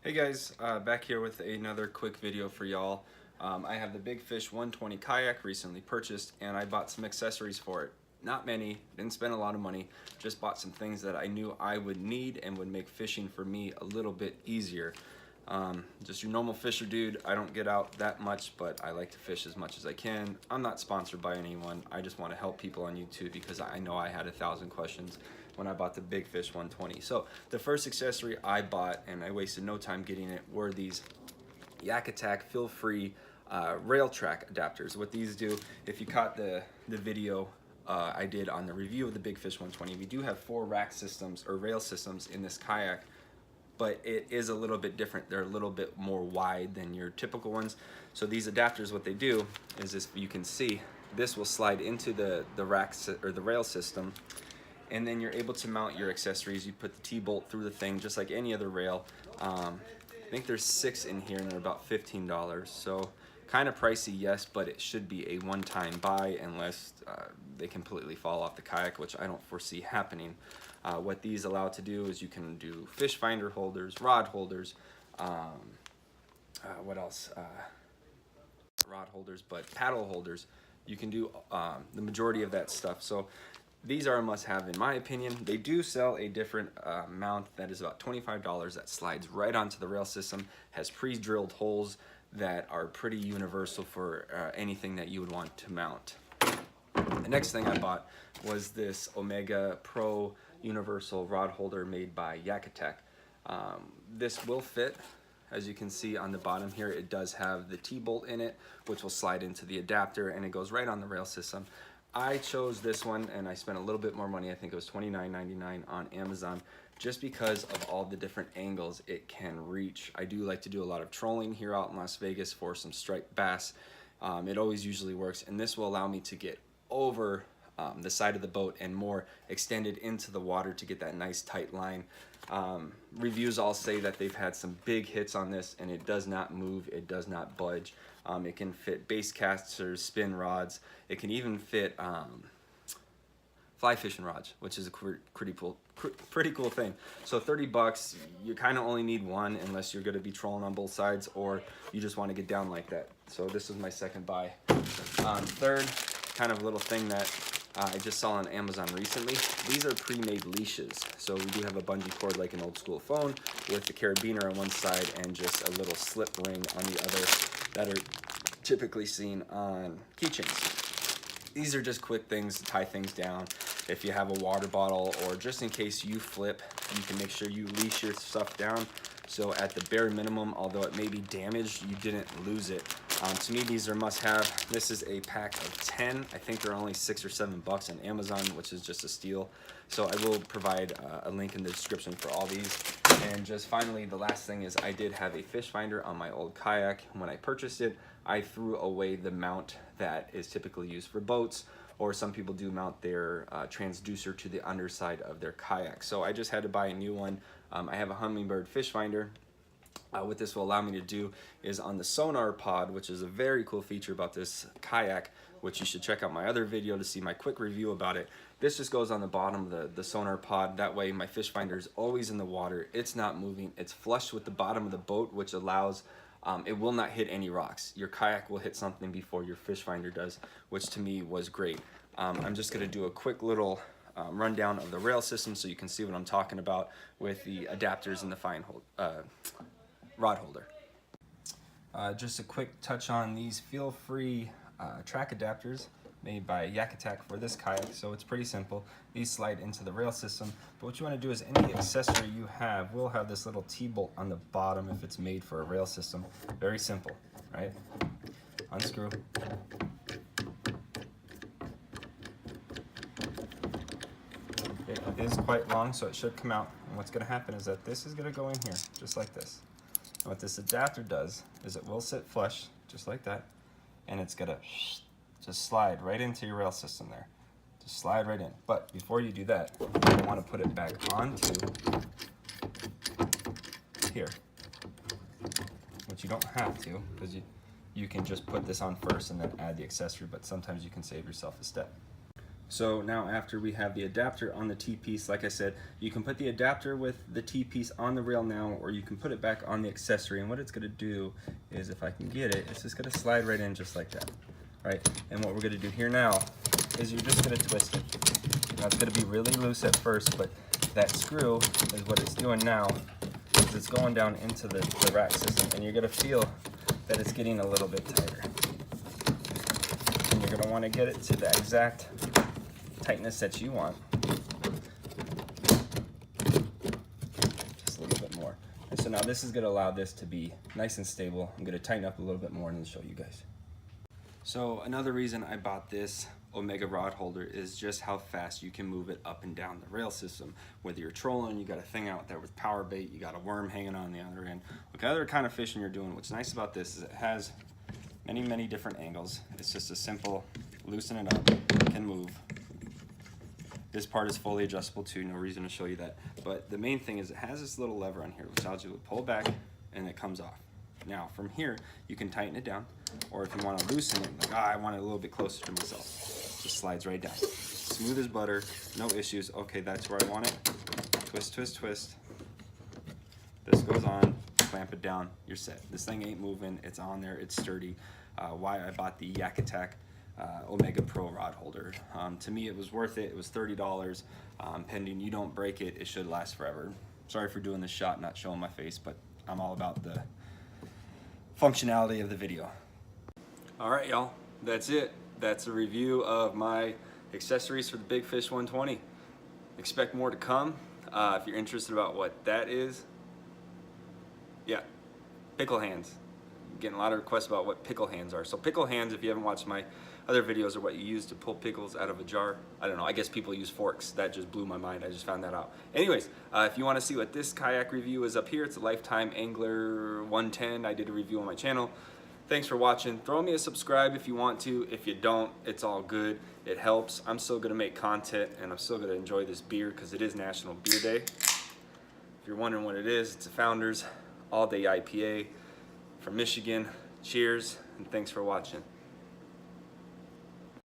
Hey guys, back here with another quick video for y'all. I have the Big Fish 120 kayak recently purchased, and I bought some accessories for it. Not many, didn't spend a lot of money, just bought some things that I knew I would need and would make fishing for me a little bit easier. Just your normal fisher dude. I don't get out that much, but I like to fish as much as I can. I'm not sponsored by anyone. I just want to help people on YouTube because I know I had 1,000 questions when I bought the Big Fish 120. So the first accessory I bought, and I wasted no time getting it, were these Yak Attack feel-free rail track adapters. What these do, if you caught the video I did on the review of the Big Fish 120, we do have 4 rack systems or rail systems in this kayak, but it is a little bit different. They're a little bit more wide than your typical ones. So these adapters, what they do is, this, you can see, this will slide into the rack or the rail system, and then you're able to mount your accessories. You put the T-bolt through the thing just like any other rail. I think there's 6 in here and they're about $15. So kind of pricey, yes, but it should be a one-time buy unless they completely fall off the kayak, which I don't foresee happening. What these allow to do is you can do fish finder holders, rod holders, what else? Rod holders, but paddle holders. You can do the majority of that stuff. So these are a must-have in my opinion. They do sell a different mount that is about $25 that slides right onto the rail system, has pre-drilled holes that are pretty universal for anything that you would want to mount. The next thing I bought was this Omega Pro universal rod holder made by Yak Attack. This will fit. As you can see on the bottom here, it does have the T-bolt in it, which will slide into the adapter, and it goes right on the rail system. I chose this one and I spent a little bit more money. I think it was $29.99 on Amazon, just because of all the different angles it can reach. I do like to do a lot of trolling here out in Las Vegas for some striped bass. It always usually works, and this will allow me to get over the side of the boat and more extended into the water to get that nice tight line. Reviews all say that they've had some big hits on this, and it does not move, it does not budge. It can fit base casters, spin rods. It can even fit fly fishing rods, which is a pretty cool thing. So 30 bucks, you kind of only need one unless you're going to be trolling on both sides or you just want to get down like that. So this is my second buy. Third, kind of little thing that I just saw on Amazon recently. These are pre-made leashes. So we do have a bungee cord like an old school phone with the carabiner on one side and just a little slip ring on the other that are typically seen on keychains. These are just quick things to tie things down. If you have a water bottle or just in case you flip, you can make sure you leash your stuff down. So at the bare minimum, although it may be damaged, you didn't lose it. To me, these are must-have. This is a pack of 10. I think they're only $6 or $7 on Amazon, which is just a steal. So I will provide a link in the description for all these. And just finally, the last thing is I did have a fish finder on my old kayak. When I purchased it, I threw away the mount that is typically used for boats, or some people do mount their transducer to the underside of their kayak. So I just had to buy a new one. I have a Hummingbird fish finder. What this will allow me to do is on the sonar pod, which is a very cool feature about this kayak, which you should check out my other video to see my quick review about it. This just goes on the bottom of the sonar pod. That way my fish finder is always in the water. It's not moving. It's flush with the bottom of the boat, which allows it will not hit any rocks. Your kayak will hit something before your fish finder does, which to me was great. I'm just going to do a quick little rundown of the rail system so you can see what I'm talking about with the adapters and the rod holder. Just a quick touch on these feel-free track adapters made by Yak Attack for this kayak. So it's pretty simple. These slide into the rail system, but what you want to do is any accessory you have will have this little T-bolt on the bottom if it's made for a rail system. Very simple, right? Unscrew. It is quite long, so it should come out. And what's going to happen is that this is going to go in here, just like this. And what this adapter does is it will sit flush, just like that, and it's going to just slide right into your rail system there. Just slide right in. But before you do that, you want to put it back onto here, which you don't have to, because you can just put this on first and then add the accessory, but sometimes you can save yourself a step. So now after we have the adapter on the T-piece, like I said, you can put the adapter with the T-piece on the rail now, or you can put it back on the accessory. And what it's gonna do is, if I can get it, it's just gonna slide right in just like that, right? And what we're gonna do here now is you're just gonna twist it. Now it's gonna be really loose at first, but that screw is what it's doing now, is it's going down into the rack system, and you're gonna feel that it's getting a little bit tighter. And you're gonna wanna get it to the exact tightness that you want. Just a little bit more. And so now this is gonna allow this to be nice and stable. I'm gonna tighten up a little bit more and then show you guys. So another reason I bought this Omega rod holder is just how fast you can move it up and down the rail system. Whether you're trolling, you got a thing out there with power bait, you got a worm hanging on the other end, whatever kind of fishing you're doing. What's nice about this is it has many different angles. It's just a simple loosen it up, it can move. This part is fully adjustable too, no reason to show you that. But the main thing is it has this little lever on here which allows you to pull back and it comes off. Now from here, you can tighten it down, or if you want to loosen it, like, I want it a little bit closer to myself, just slides right down. Smooth as butter, no issues. Okay, that's where I want it. Twist, twist, twist. This goes on, clamp it down, you're set. This thing ain't moving, it's on there, it's sturdy. Why I bought the Yak Attack Omega Pro rod holder. To me it was worth it. It was $30. Pending you don't break it, it should last forever. Sorry for doing this shot, not showing my face, but I'm all about the functionality of the video. All right, y'all, that's it. That's a review of my accessories for the Big Fish 120. Expect more to come. If you're interested about what that is, yeah, pickle hands. I'm getting a lot of requests about what pickle hands are. So pickle hands, if you haven't watched my other videos, are what you use to pull pickles out of a jar. I don't know, I guess people use forks. That just blew my mind, I just found that out. Anyways, if you wanna see what this kayak review is up here, it's a Lifetime Angler 110. I did a review on my channel. Thanks for watching. Throw me a subscribe if you want to. If you don't, it's all good. It helps. I'm still gonna make content and I'm still gonna enjoy this beer because it is National Beer Day. If you're wondering what it is, it's a Founders All Day IPA from Michigan. Cheers and thanks for watching.